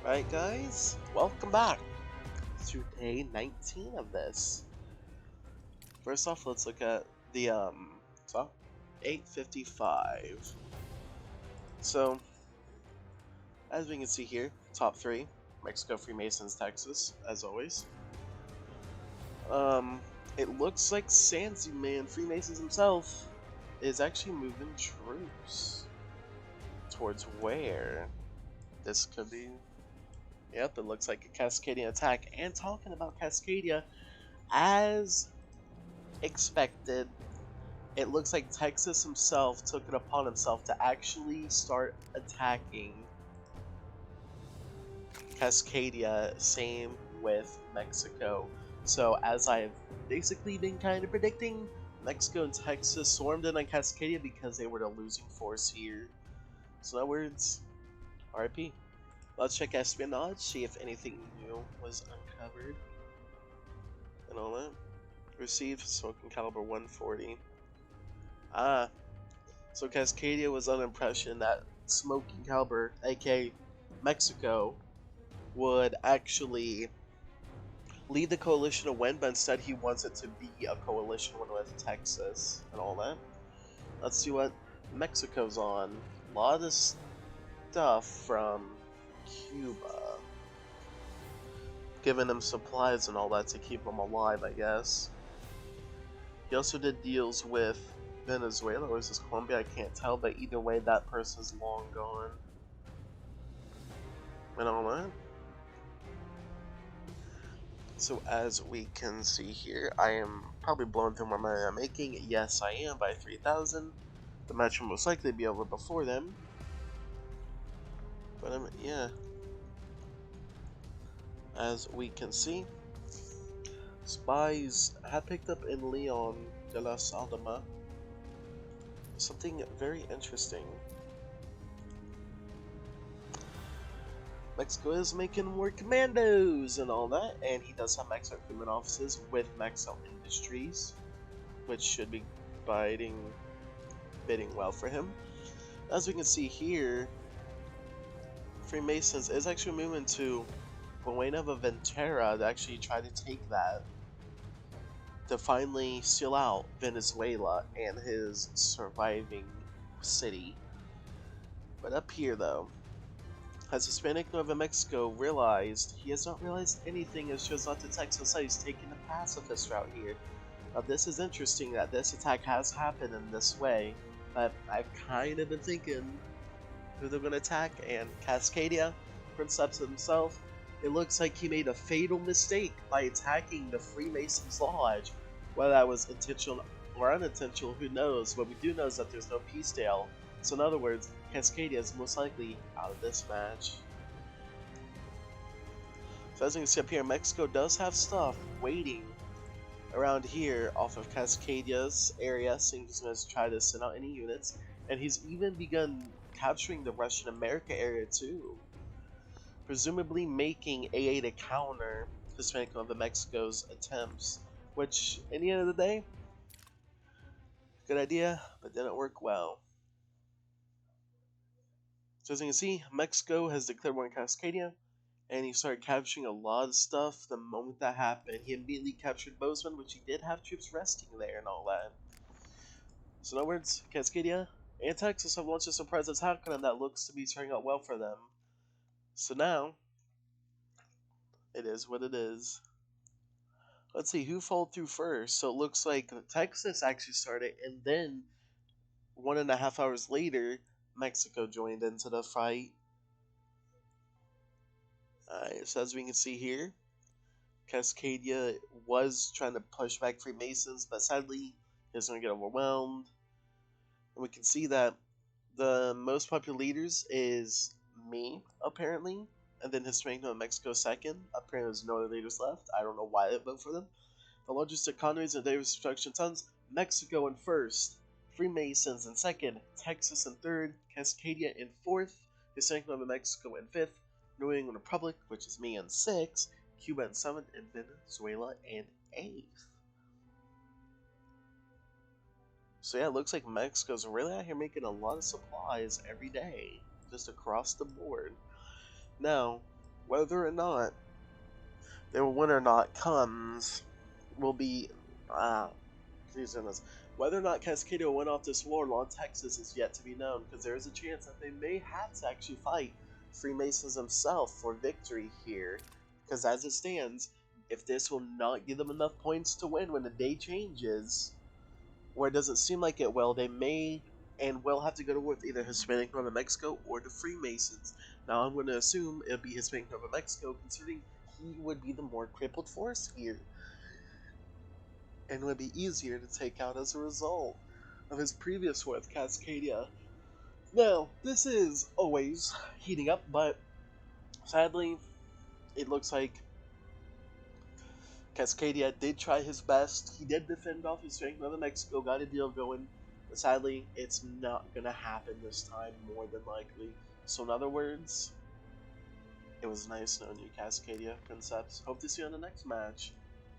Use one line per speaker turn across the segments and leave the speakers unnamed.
Right, guys, welcome back to day 19 of this. First off, let's look at the top 855. So, as we can see here, top 3, Mexico, Freemasons, Texas, as always. It looks like Sansi Man, Freemasons himself, is actually moving troops towards where this could be. Yep, it looks like a Cascadia attack. And talking about Cascadia, as expected, it looks like Texas himself took it upon himself to actually start attacking Cascadia, same with Mexico. So, as I've basically been kind of predicting, Mexico and Texas swarmed in on Cascadia because they were the losing force here. So, in other words, RIP. Let's check espionage, see if anything new was uncovered and all that. Received smoking caliber 140. Ah, so Cascadia was under impression that smoking caliber, aka Mexico, would actually lead the coalition to win, but instead he wants it to be a coalition win with Texas and all that. Let's see what Mexico's on. A lot of stuff from Cuba. Giving them supplies and all that to keep them alive, I guess. He also did deals with Venezuela, or is this Colombia? I can't tell, but either way, that person's long gone. And all that. So as we can see here, I am probably blowing through more money I'm making. Yes, I am, by 3,000. The match will most likely be over before then. But yeah. As we can see, spies have picked up in Leon de la Saldama something very interesting. Mexico is making more commandos and all that, and he does have Maxo equipment offices with Maxo Industries, which should be bidding well for him. As we can see here, Freemasons is actually moving to Buena Ventura to actually try to take that, to finally seal out Venezuela and his surviving city. But up here though, has Hispanic Nueva Mexico realized? He has not realized anything and chose not to Texas. He's taking the pacifist route here. Now this is interesting that this attack has happened in this way, but I've kind of been thinking who they're going to attack, and Cascadia, Princeps himself, it looks like he made a fatal mistake by attacking the Freemasons Lodge. Whether that was intentional or unintentional, who knows, but we do know is that there's no peace deal. So in other words, Cascadia is most likely out of this match. So as you can see up here, Mexico does have stuff waiting around here off of Cascadia's area, so he's going to try to send out any units. And he's even begun capturing the Russian America area too, presumably making AA to counter Hispanic Nueva Mexico's attempts, which, in the end of the day, good idea, but didn't work well. So as you can see, Mexico has declared war on Cascadia, and he started capturing a lot of stuff the moment that happened. He immediately captured Bozeman, which he did have troops resting there and all that. So in other words, Cascadia and Texas have launched a surprise attack on him that looks to be turning out well for them. So now, it is what it is. Let's see, who followed through first? So it looks like Texas actually started, and then 1.5 hours later, Mexico joined into the fight. So as we can see here, Cascadia was trying to push back Freemasons, but sadly, he was going to get overwhelmed. And we can see that the most popular leaders is me, apparently, and then Hispanic Nueva Mexico second. Apparently, there's no other leaders left. I don't know why they vote for them. The largest economies in daily production tons: Mexico in first, Freemasons in second, Texas in third, Cascadia in fourth, Hispanic Nueva Mexico in fifth, New England Republic, which is me, in sixth, Cuba in seventh, and Venezuela in eighth. So yeah, it looks like Mexico's really out here making a lot of supplies every day, just across the board. Now, Whether or not they will win or not comes will be confusing us. Whether or not Cascadia will win off this war along Texas is yet to be known, because there is a chance that they may have to actually fight Freemasons himself for victory here. Because as it stands, if this will not give them enough points to win when the day changes, or it doesn't seem like it will, they may and will have to go to war with either Hispanic Northern Mexico or the Freemasons. Now I'm going to assume it'll be Hispanic Northern Mexico, considering he would be the more crippled force here, and would be easier to take out as a result of his previous war with Cascadia. Now, this is always heating up, but sadly, it looks like Cascadia did try his best. He did defend off his strength. Northern Mexico got a deal going, but sadly, it's not going to happen this time, more than likely. So, in other words, it was nice knowing you, Cascadia Concepts. Hope to see you on the next match.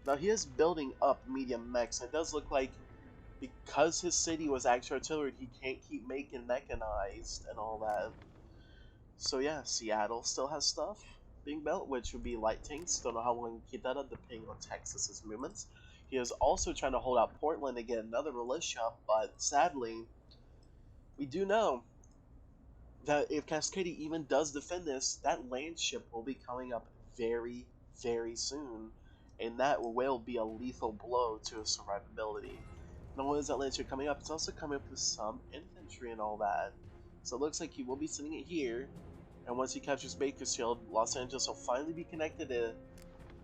Now, he is building up medium mechs. It does look like because his city was actually artillery, he can't keep making mechanized and all that. So yeah, Seattle still has stuff being built, which would be light tanks. Don't know how long he can keep that up, depending on Texas's movements. He is also trying to hold out Portland to get another militia, but sadly, we do know that if Cascadia even does defend this, that land ship will be coming up very, very soon, and that will be a lethal blow to his survivability. Not only is that land ship coming up, it's also coming up with some infantry and all that. So it looks like he will be sending it here, and once he captures Bakersfield, Los Angeles will finally be connected to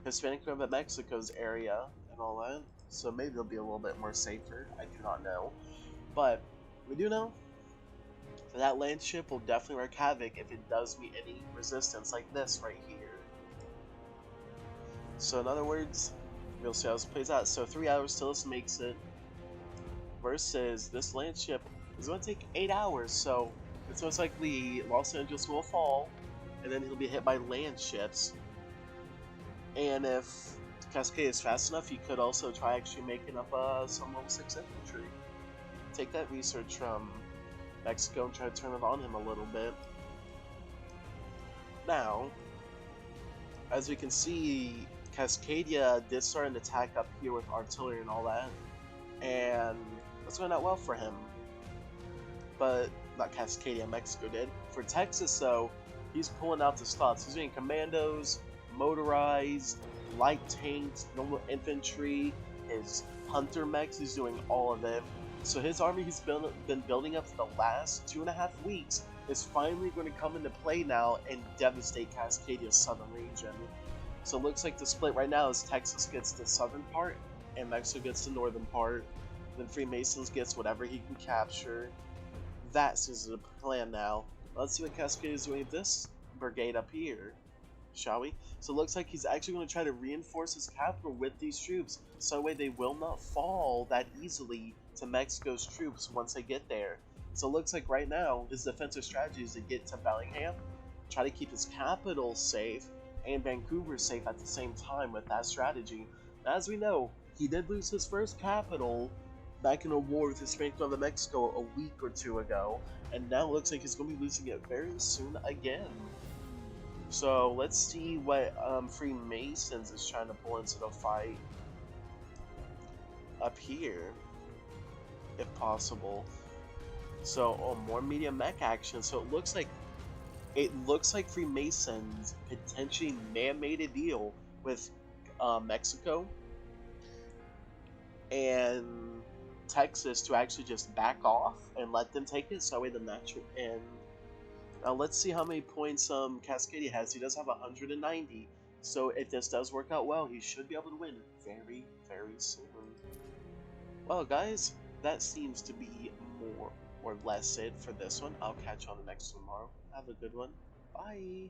Hispanic Northern Mexico's area and all that. So maybe it'll be a little bit more safer. I do not know, but we do know that land ship will definitely wreak havoc if it does meet any resistance like this right here. So in other words, we'll see how this plays out. So 3 hours till this makes it, versus this land ship is going to take 8 hours. So it's most likely Los Angeles will fall, and then he'll be hit by land ships. And if Cascadia is fast enough, he could also try actually making up some level 6 infantry. Take that research from Mexico and try to turn it on him a little bit. Now, as we can see, Cascadia did start an attack up here with artillery and all that, and it's going out well for him. But not Cascadia, Mexico did. For Texas, though, he's pulling out the stops. He's doing commandos, motorized, light tanks, normal infantry, his hunter mechs. He's doing all of it. So his army he's been building up for the last 2.5 weeks is finally going to come into play now and devastate Cascadia's southern region. So it looks like the split right now is Texas gets the southern part and Mexico gets the northern part. Then Freemasons gets whatever he can capture. That seems to the plan now. Let's see what Cascadia is doing with this brigade up here, shall we? So it looks like he's actually going to try to reinforce his capital with these troops, so that way they will not fall that easily to Mexico's troops once they get there. So it looks like right now his defensive strategy is to get to Bellingham, try to keep his capital safe, and Vancouver safe at the same time with that strategy. Now, as we know, he did lose his first capital back in a war with Hispanic Northern Mexico a week or two ago, and now it looks like he's going to be losing it very soon again. So let's see what Freemasons is trying to pull into the fight up here, if possible. So more medium mech action. So it looks like Freemasons potentially may have made a deal with Mexico and Texas to actually just back off and let them take it, so that way the match will end. Now let's see how many points Cascadia has. He does have 190, so if this does work out well, he should be able to win very, very soon. Well guys, that seems to be more or less it for this one. I'll catch you on the next one tomorrow. Have a good one. Bye!